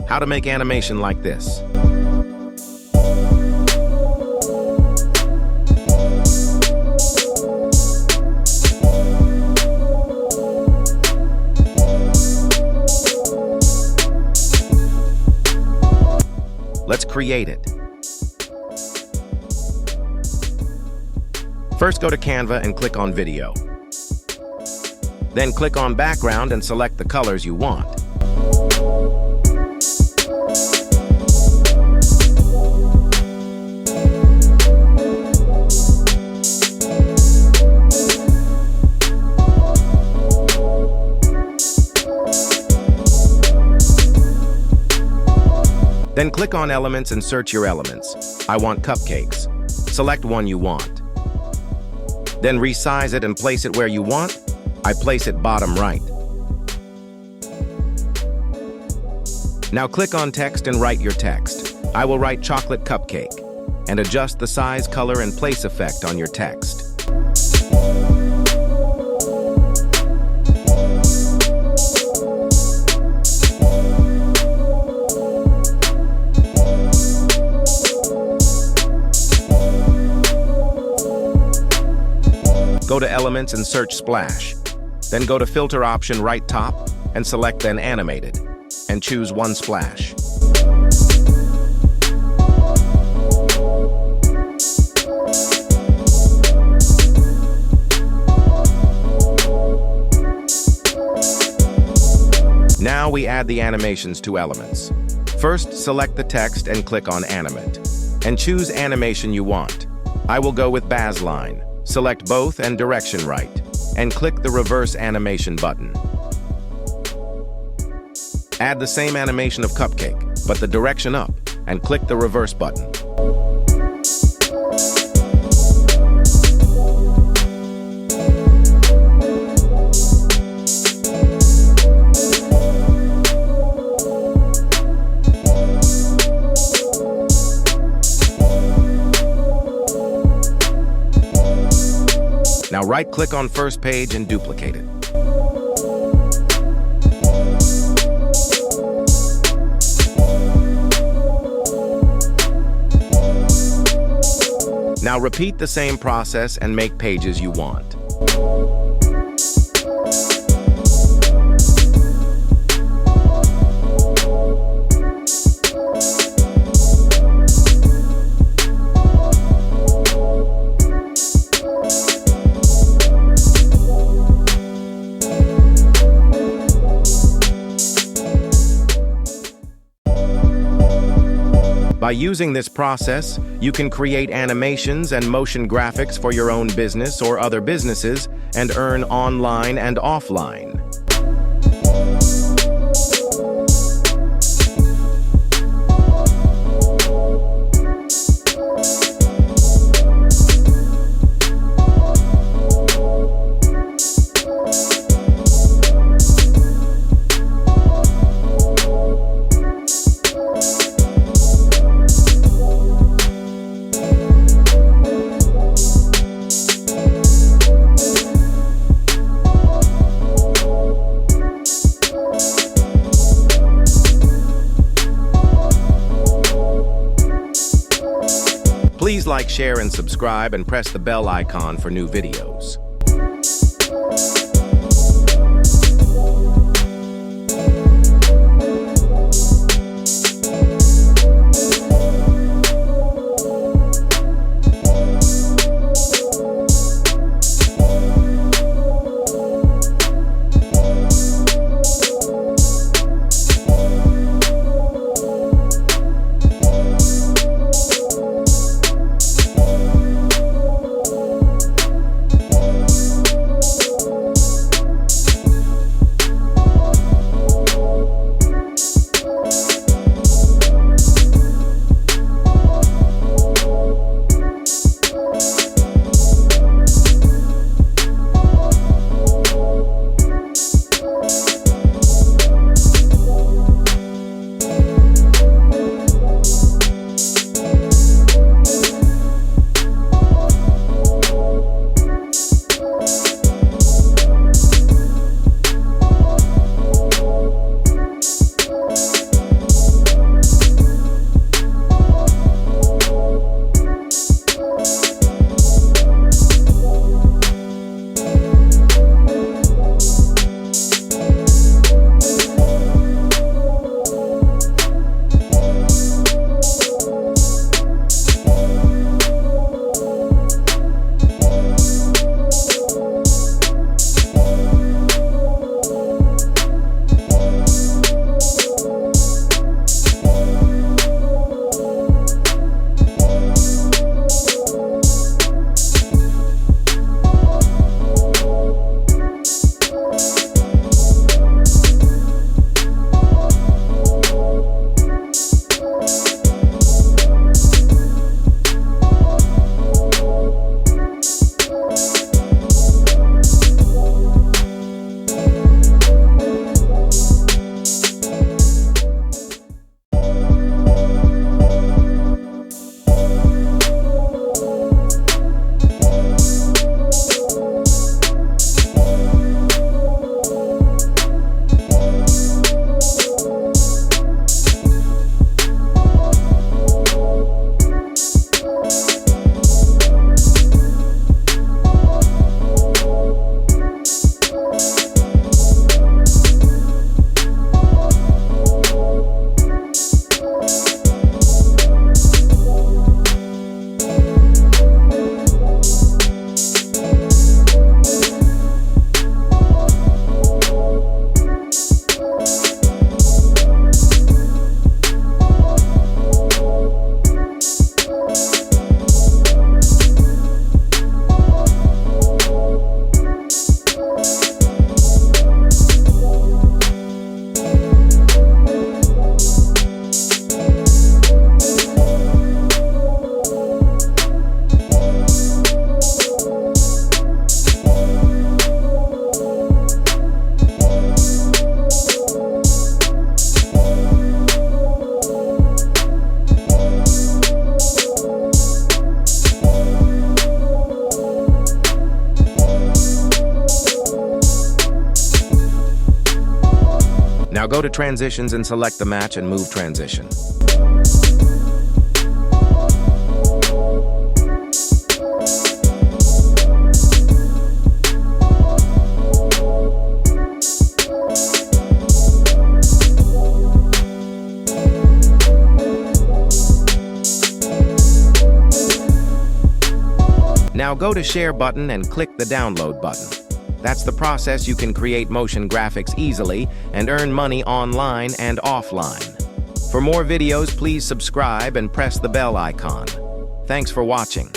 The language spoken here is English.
How to make animation like this. Let's create it. First, go to Canva and click on Video. Then click on Background and select the colors you want. Then click on Elements and search your elements. I want cupcakes. Select one you want. Then resize it and place it where you want. I place it bottom right. Now click on Text and write your text. I will write chocolate cupcake and adjust the size, color, and place effect on your text. Go to Elements and search Splash. Then go to Filter option right top and select then Animated and choose one splash. Now we add the animations to Elements. First, select the text and click on Animate and choose animation you want. I will go with Baz Line. Select both and direction right, and click the reverse animation button. Add the same animation of cupcake, but the direction up, and click the reverse button. Now right-click on first page and duplicate it. Now repeat the same process and make pages you want. By using this process, you can create animations and motion graphics for your own business or other businesses and earn online and offline. Please like, share, and subscribe, and press the bell icon for new videos. Go to Transitions and select the match and move transition. Now go to Share button and click the Download button. That's the process you can create motion graphics easily and earn money online and offline. For more videos, please subscribe and press the bell icon. Thanks for watching.